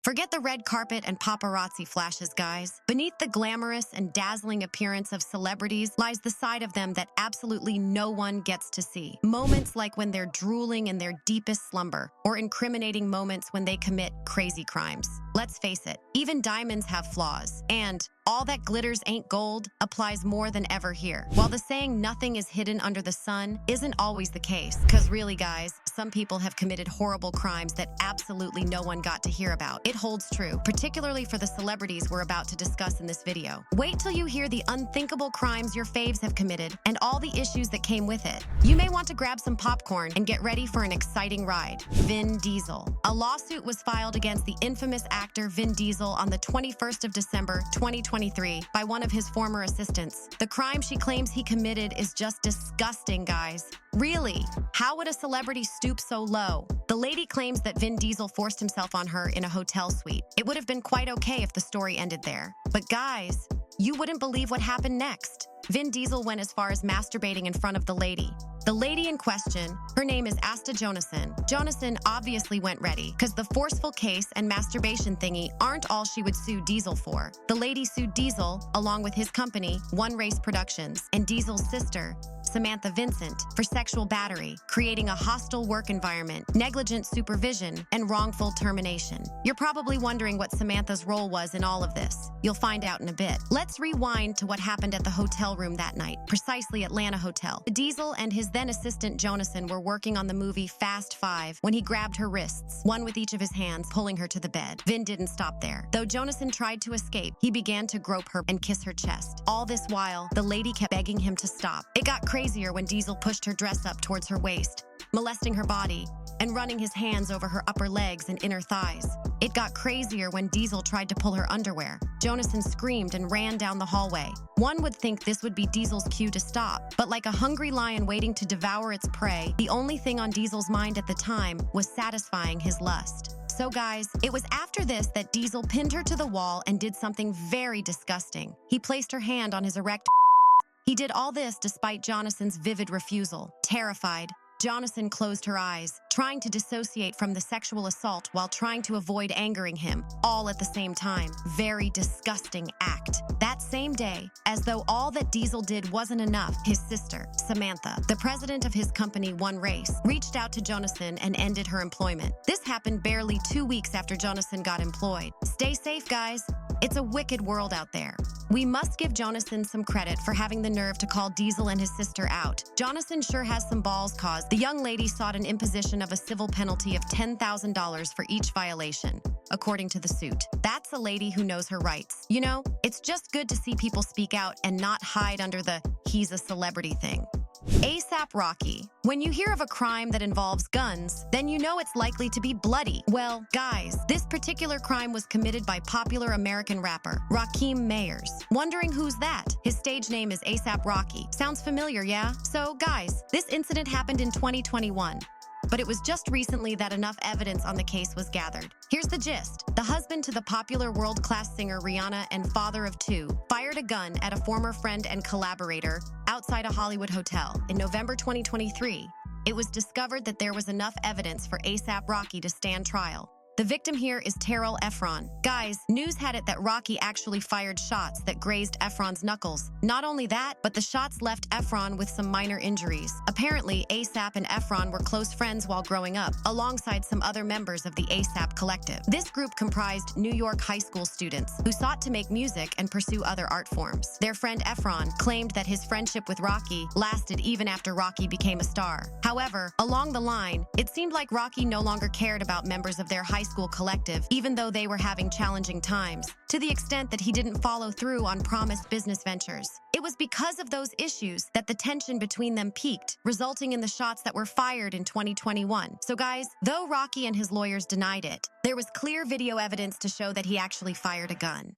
Forget the red carpet and paparazzi flashes, guys. Beneath the glamorous and dazzling appearance of celebrities lies the side of them that absolutely no one gets to see. Moments like when they're drooling in their deepest slumber, or incriminating moments when they commit crazy crimes. Let's face it, even diamonds have flaws, and all that glitters ain't gold applies more than ever here. While the saying nothing is hidden under the sun isn't always the case, because really, guys, some people have committed horrible crimes that absolutely no one got to hear about. It holds true, particularly for the celebrities we're about to discuss in this video. Wait till you hear the unthinkable crimes your faves have committed and all the issues that came with it. You may want to grab some popcorn and get ready for an exciting ride. Vin Diesel. A lawsuit was filed against the infamous actor Vin Diesel on the 21st of December, 2023 by one of his former assistants. The crime she claims he committed is just disgusting, guys. Really? How would a celebrity stoop so low? The lady claims that Vin Diesel forced himself on her in a hotel suite. It would have been quite okay if the story ended there. But guys, you wouldn't believe what happened next. Vin Diesel went as far as masturbating in front of the lady. The lady in question, her name is Asta Jonassen. Jonassen obviously went ready, because the forceful case and masturbation thingy aren't all she would sue Diesel for. The lady sued Diesel, along with his company, One Race Productions, and Diesel's sister, Samantha Vincent, for sexual battery, creating a hostile work environment, negligent supervision, and wrongful termination. You're probably wondering what Samantha's role was in all of this. You'll find out in a bit. Let's rewind to what happened at the hotel room that night, precisely Atlanta Hotel. Diesel and his then assistant Jonassen were working on the movie Fast Five when he grabbed her wrists, one with each of his hands, pulling her to the bed. Vin didn't stop there. Though Jonassen tried to escape, he began to grope her and kiss her chest. All this while, the lady kept begging him to stop. It got crazier when Diesel pushed her dress up towards her waist, molesting her body, and running his hands over her upper legs and inner thighs. It got crazier when Diesel tried to pull her underwear. Jonassen screamed and ran down the hallway. One would think this would be Diesel's cue to stop, but like a hungry lion waiting to devour its prey, the only thing on Diesel's mind at the time was satisfying his lust. So guys, it was after this that Diesel pinned her to the wall and did something very disgusting. He placed her hand on his erect. He did all this despite Jonassen's vivid refusal. Terrified, Jonassen closed her eyes, trying to dissociate from the sexual assault while trying to avoid angering him, all at the same time. Very disgusting act. That same day, as though all that Diesel did wasn't enough, his sister, Samantha, the president of his company One Race, reached out to Jonassen and ended her employment. This happened barely 2 weeks after Jonassen got employed. Stay safe, guys. It's a wicked world out there. We must give Jonassen some credit for having the nerve to call Diesel and his sister out. Jonassen sure has some balls, cause the young lady sought an imposition of a civil penalty of $10,000 for each violation, according to the suit. That's a lady who knows her rights. You know, it's just good to see people speak out and not hide under the "he's a celebrity" thing. A$AP Rocky. When you hear of a crime that involves guns, then you know it's likely to be bloody. Well, guys, this particular crime was committed by popular American rapper Rakim Mayers. Wondering who's that? His stage name is A$AP Rocky. Sounds familiar, yeah? So, guys, this incident happened in 2021. But it was just recently that enough evidence on the case was gathered. Here's the gist. The husband to the popular world-class singer Rihanna and father of two fired a gun at a former friend and collaborator outside a Hollywood hotel. In November 2023, it was discovered that there was enough evidence for A$AP Rocky to stand trial. The victim here is Terrell Efron. Guys, news had it that Rocky actually fired shots that grazed Efron's knuckles. Not only that, but the shots left Efron with some minor injuries. Apparently, A$AP and Efron were close friends while growing up, alongside some other members of the A$AP Collective. This group comprised New York high school students who sought to make music and pursue other art forms. Their friend Efron claimed that his friendship with Rocky lasted even after Rocky became a star. However, along the line, it seemed like Rocky no longer cared about members of their high school collective, even though they were having challenging times, to the extent that he didn't follow through on promised business ventures. It was because of those issues that the tension between them peaked, resulting in the shots that were fired in 2021. So guys, though Rocky and his lawyers denied it, there was clear video evidence to show that he actually fired a gun.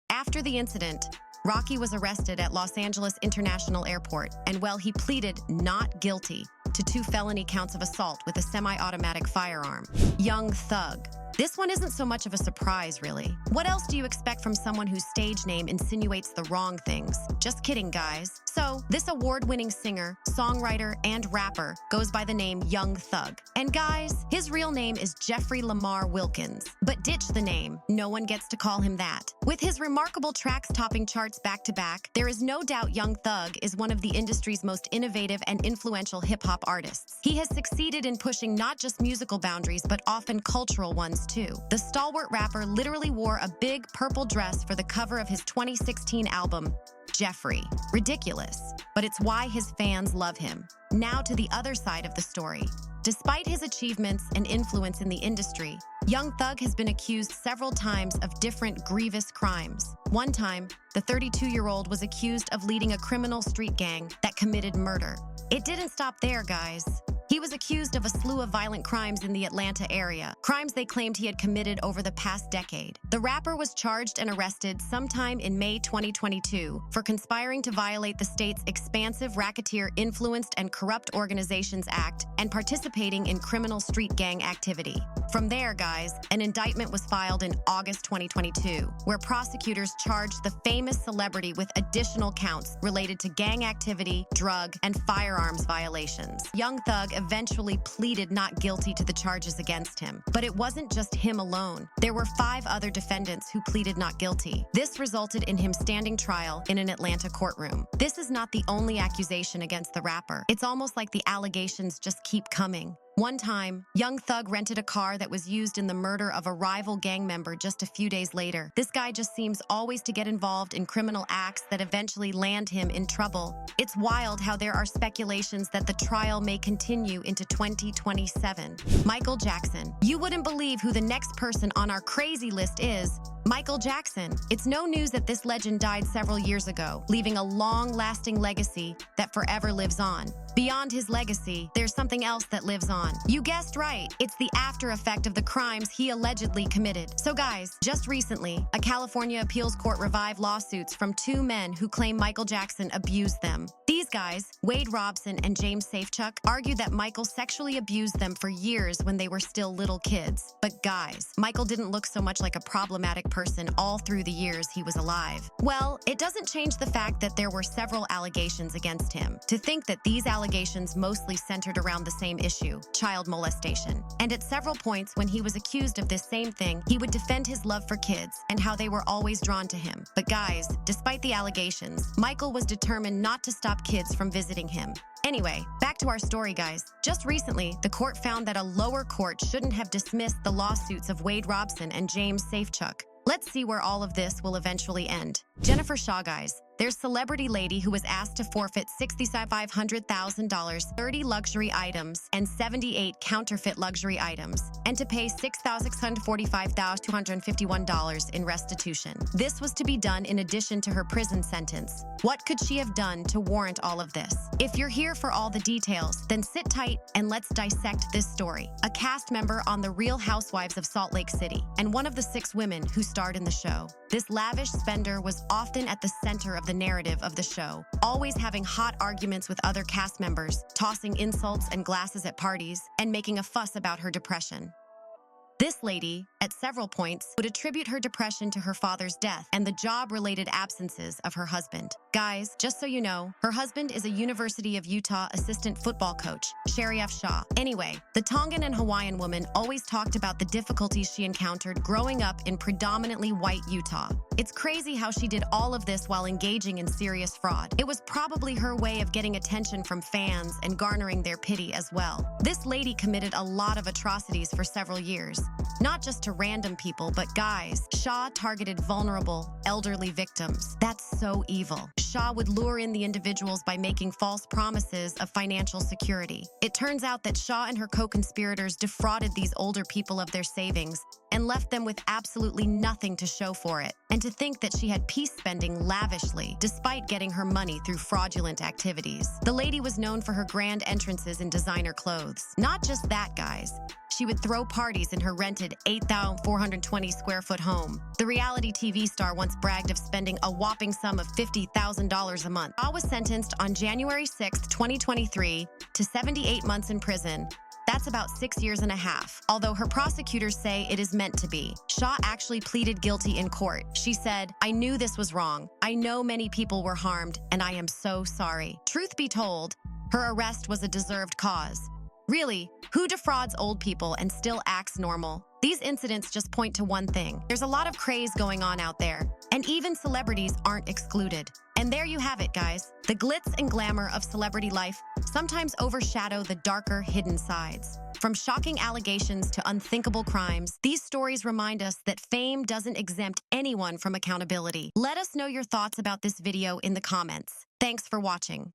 After the incident, Rocky was arrested at Los Angeles International Airport, and he pleaded not guilty to 2 felony counts of assault with a semi-automatic firearm. Young Thug. This one isn't so much of a surprise, really. What else do you expect from someone whose stage name insinuates the wrong things? Just kidding, guys. So, this award-winning singer, songwriter, and rapper goes by the name Young Thug. And guys, his real name is Jeffrey Lamar Wilkins. But ditch the name. No one gets to call him that. With his remarkable tracks topping charts back-to-back, there is no doubt Young Thug is one of the industry's most innovative and influential hip-hop artists. He has succeeded in pushing not just musical boundaries, but often cultural ones too. The stalwart rapper literally wore a big purple dress for the cover of his 2016 album, Jeffrey. Ridiculous, but it's why his fans love him. Now to the other side of the story. Despite his achievements and influence in the industry, Young Thug has been accused several times of different grievous crimes. One time, the 32-year-old was accused of leading a criminal street gang that committed murder. It didn't stop there, guys. He was accused of a slew of violent crimes in the Atlanta area, crimes they claimed he had committed over the past decade. The rapper was charged and arrested sometime in May 2022 for conspiring to violate the state's expansive Racketeer Influenced and Corrupt Organizations Act and participating in criminal street gang activity. From there, guys, an indictment was filed in August 2022, where prosecutors charged the famous celebrity with additional counts related to gang activity, drug, and firearms violations. Young Thug eventually pleaded not guilty to the charges against him. But it wasn't just him alone. There were 5 other defendants who pleaded not guilty. This resulted in him standing trial in an Atlanta courtroom. This is not the only accusation against the rapper. It's almost like the allegations just keep coming. One time, Young Thug rented a car that was used in the murder of a rival gang member just a few days later. This guy just seems always to get involved in criminal acts that eventually land him in trouble. It's wild how there are speculations that the trial may continue into 2027. Michael Jackson. You wouldn't believe who the next person on our crazy list is. Michael Jackson. It's no news that this legend died several years ago, leaving a long-lasting legacy that forever lives on. Beyond his legacy, there's something else that lives on. You guessed right. It's the after effect of the crimes he allegedly committed. So guys, just recently, a California appeals court revived lawsuits from 2 men who claim Michael Jackson abused them. These guys, Wade Robson and James Safechuck, argued that Michael sexually abused them for years when they were still little kids. But guys, Michael didn't look so much like a problematic person all through the years he was alive. Well, it doesn't change the fact that there were several allegations against him. To think that these allegations mostly centered around the same issue, child molestation. And at several points when he was accused of this same thing, he would defend his love for kids and how they were always drawn to him. But guys, despite the allegations, Michael was determined not to stop kids from visiting him. Anyway, back to our story, guys. Just recently, the court found that a lower court shouldn't have dismissed the lawsuits of Wade Robson and James Safechuck. Let's see where all of this will eventually end. Jennifer Shaw, guys. There's celebrity lady who was asked to forfeit $65,000, 30 luxury items, and 78 counterfeit luxury items, and to pay $6,645,251 in restitution. This was to be done in addition to her prison sentence. What could she have done to warrant all of this? If you're here for all the details, then sit tight and let's dissect this story. A cast member on The Real Housewives of Salt Lake City, and one of the 6 women who starred in the show. This lavish spender was often at the center of the narrative of the show, always having hot arguments with other cast members, tossing insults and glasses at parties, and making a fuss about her depression. This lady, at several points, would attribute her depression to her father's death and the job-related absences of her husband. Guys, just so you know, her husband is a University of Utah assistant football coach, Sheriff Shaw. Anyway, the Tongan and Hawaiian woman always talked about the difficulties she encountered growing up in predominantly white Utah. It's crazy how she did all of this while engaging in serious fraud. It was probably her way of getting attention from fans and garnering their pity as well. This lady committed a lot of atrocities for several years. Not just to random people, but guys, Shaw targeted vulnerable, elderly victims. That's so evil. Shaw would lure in the individuals by making false promises of financial security. It turns out that Shaw and her co-conspirators defrauded these older people of their savings and left them with absolutely nothing to show for it. And to think that she had peace spending lavishly, despite getting her money through fraudulent activities. The lady was known for her grand entrances in designer clothes. Not just that, guys. She would throw parties in her rented 8,420 square foot home. The reality TV star once bragged of spending a whopping sum of $50,000 a month. Shaw was sentenced on January 6, 2023 to 78 months in prison. That's That's about 6.5 years, although her prosecutors say it is meant to be. Shah actually pleaded guilty in court. She said, "I knew this was wrong. I know many people were harmed, and I am so sorry." Truth be told, her arrest was a deserved cause. Really, who defrauds old people and still acts normal? These incidents just point to one thing. There's a lot of craze going on out there, and even celebrities aren't excluded. And there you have it, guys. The glitz and glamour of celebrity life sometimes overshadow the darker, hidden sides. From shocking allegations to unthinkable crimes, these stories remind us that fame doesn't exempt anyone from accountability. Let us know your thoughts about this video in the comments. Thanks for watching.